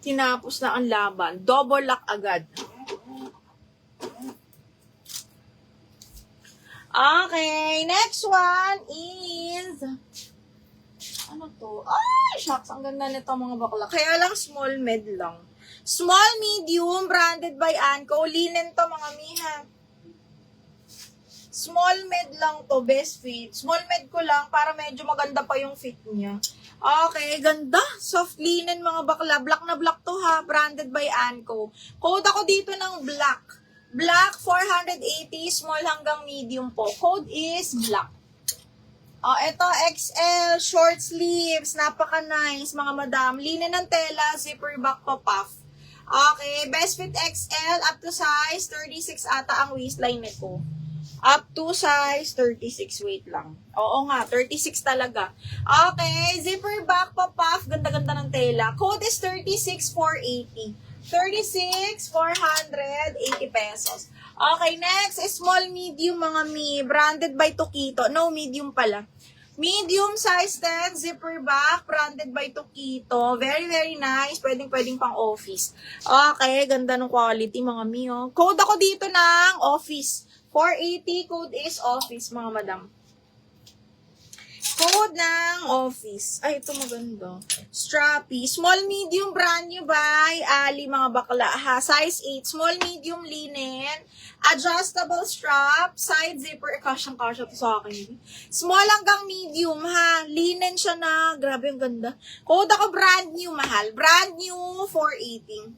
Tinapos na ang laban. Double lock agad. Okay, next one is... Ano to? Ay, shucks. Ang ganda nito mga bakla. Kaya lang small med lang. Small medium, branded by Anco. Linen to mga miha. Small med lang to, best fit. Small med ko lang para medyo maganda pa yung fit niya. Okay, ganda. Soft linen mga bakla. Black na black to ha. Branded by Anco. Code ako dito ng black. Black 480, small hanggang medium po. Code is black. Oh, ito XL, short sleeves. Napaka-nice mga madam. Linen ng tela, zipper back pa puff. Okay, best fit XL up to size 36 ata ang waistline nito. Up to size 36, wait lang. Oo nga, 36 talaga. Okay, zipper back pa puff, ganda-ganda ng tela. Code is 36480. 36,480 pesos. Okay, next is small medium mga mi, branded by Tokito. No, medium pala. Medium size 10, zipper back, branded by Tokito. Very, very nice. Pwedeng pang office. Okay, ganda ng quality mga mi. Oh. Code ako dito ng office. 480, code is office mga madam. Code ng office. Ay, ito maganda. Strappy. Small, medium, brand new by Ali, mga bakla. Ha? Size 8. Small, medium, linen. Adjustable strap. Side zipper. Kasyang-kasya to sa akin. Small hanggang medium, ha? Linen siya na. Grabe, ang ganda. Code ako brand new, mahal. Brand new, 480.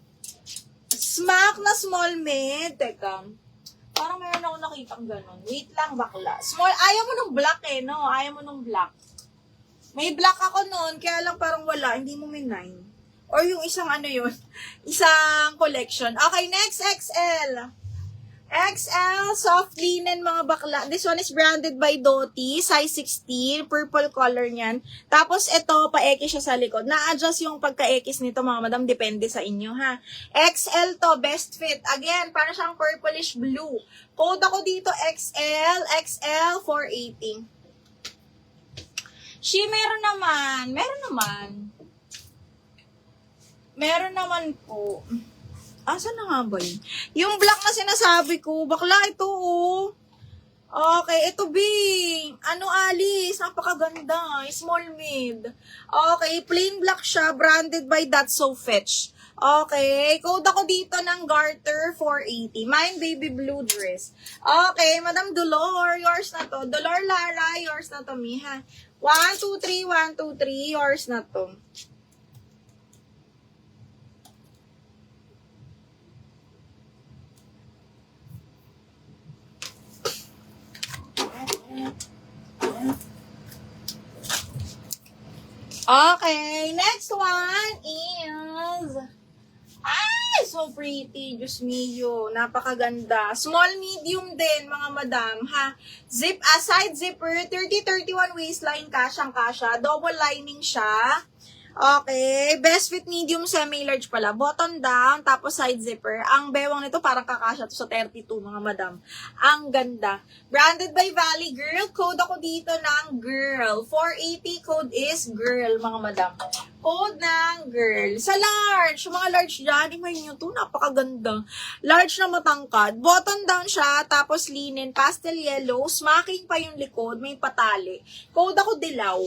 Smack na small med. Teka. Parang meron ako nakitang ganun. Wait lang, bakla. Small, ayaw mo nung black eh, no? Ayaw mo nung black. May black ako noon, kaya lang parang wala. Hindi mo may 9. Or yung isang ano yun? Isang collection. Okay, next, XL. XL, soft linen mga bakla. This one is branded by Doty, size 16, purple color niyan. Tapos ito, pa-X siya sa likod. Na-adjust yung pagka-X nito mga madam, depende sa inyo ha. XL to, best fit. Again, para siyang purplish blue. Code ako dito XL, XL 480. Meron naman po. Asan na nga ba yun? Yung black na sinasabi ko, bakla ito oh. Okay, ito B. Ano Alice? Napakaganda. Small mid. Okay, plain black siya. Branded by That's So Fetch. Okay, code ako dito ng garter 480. Mine baby blue dress. Okay, Madam Dolor, yours na to. Dolor Lara, yours na to, Miha. 1, 2, 3, 1, 2, 3, yours na to. Okay, next one is... Ay, so pretty. Diyos mio. Napakaganda. Small, medium din, mga madam, ha? Side zipper, 30-31 waistline, kasyang-kasya. Double lining siya. Okay, best fit medium, semi-large pala. Button down, tapos side zipper. Ang bewang nito parang kakasya to sa 32, mga madam. Ang ganda. Branded by Valley Girl. Code ako dito ng girl. 480 code is girl, mga madam. Code ng girl. Sa large, mga large dyan, imay nyo to, napakaganda. Large na matangkad. Button down siya, tapos linen, pastel yellow, smacking pa yung likod, may patali. Code ako dilaw.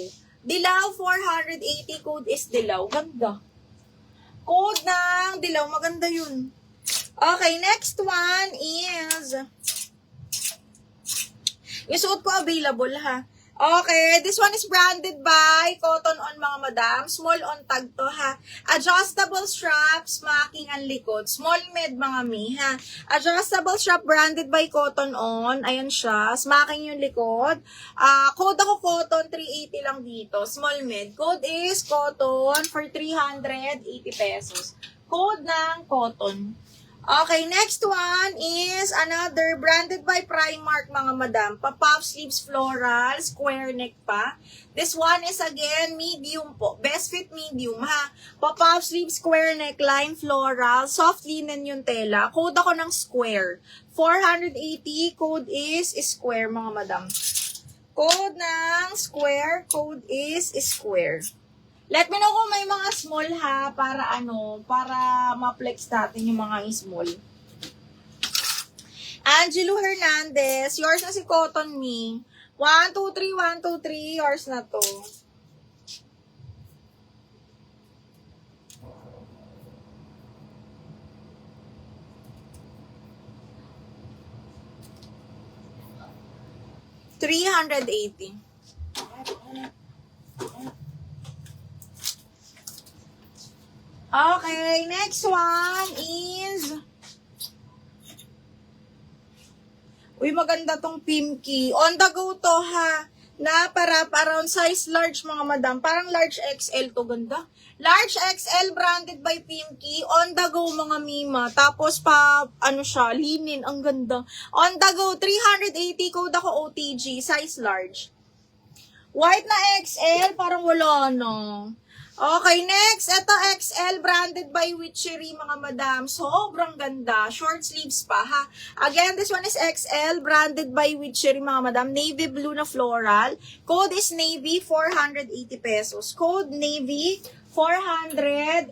Dilaw 480, code is dilaw. Ganda. Code ng dilaw, maganda yun. Okay, next one is... Yung suot ko available ha. Okay, this one is branded by Cotton On, mga madam. Small on tag to ha. Adjustable strap, smacking ang likod. Small med, mga mi ha. Adjustable strap branded by Cotton On. Ayan siya. Smacking yung likod. Code ako Cotton, 380 lang dito. Small med. Code is Cotton for 380 pesos. Code ng Cotton. Okay, next one is another branded by Primark, mga madam. Pa-puff sleeves floral, square neck pa. This one is again medium po. Best fit medium ha. Pa-puff sleeves, square neckline, floral, soft linen yung tela. Code ako ng square. 480, code is square, mga madam. Code ng square, code is square. Let me know kung may mga small ha, para ma-flex natin yung mga small. Angelo Hernandez, yours na si Cotton Me. 1, 2, 3, 1, 2, 3, yours na to. $380. Okay, next one is... Uy, maganda tong Pimki. On the go to ha. Na para around size large mga madam. Parang large XL to, ganda. Large XL branded by Pimki. On the go mga mima. Tapos siya, linen. Ang ganda. On the go, 380. Code ako OTG. Size large. White na XL. Parang wala na. Okay, next. Ito XL branded by Witchery mga madam. Sobrang ganda. Short sleeves pa ha. Again, this one is XL branded by Witchery mga madam. Navy blue na floral. Code is Navy, 480 pesos. Code Navy, 480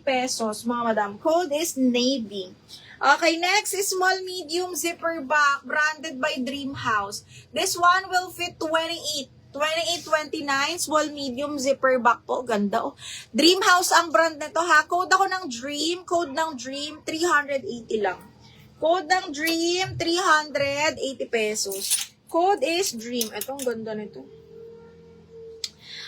pesos mga madam. Code is Navy. Okay, next is small medium zipper back branded by Dream House. This one will fit 28-29, small medium zipper back po. Ganda oh. Dream House ang brand nito ha. Code ako ng Dream. Code ng Dream, 380 lang. Code ng Dream, 380 pesos. Code is Dream. Ito, ang ganda nito.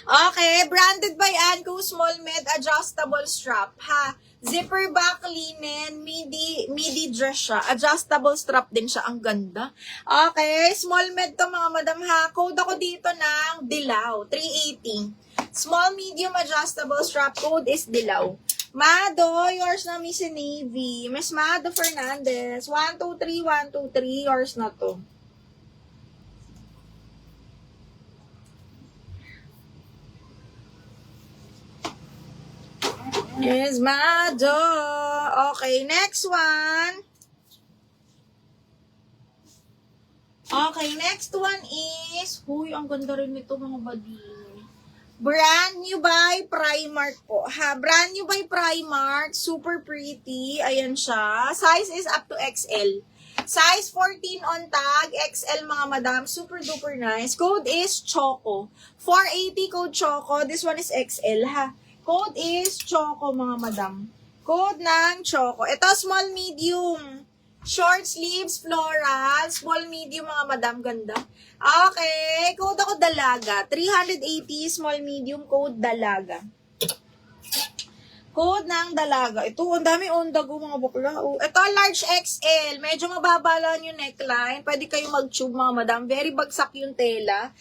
Okay, branded by Anko, small med, adjustable strap ha. Zipper back linen, midi dress siya. Adjustable strap din siya. Ang ganda. Okay, small med to mga madam ha. Code ako dito ng Dilaw, 380. Small medium adjustable strap, code is Dilaw. Mado, yours na Miss Navy. Miss Mado Fernandez. 1, 2, 3, 1, 2, 3. Yours na to. Yes, Mado. Okay, next one. Okay, next one is... Huy, ang ganda rin nito mga bading. Brand new by Primark po. Ha, brand new by Primark. Super pretty. Ayan siya. Size is up to XL. Size 14 on tag. XL mga madam. Super duper nice. Code is Choco. 480 code Choco. This one is XL ha. Code is Choco, mga madam. Code ng Choco. Ito, small, medium. Short sleeves, floral. Small, medium, mga madam. Ganda. Okay. Code ako Dalaga. 380, small, medium. Code Dalaga. Code ng Dalaga. Ito, ang dami on the go, mga bakla. Oh. Ito, large XL. Medyo mababa lang yung neckline. Pwede kayong mag-tube, mga madam. Very bagsak yung tela.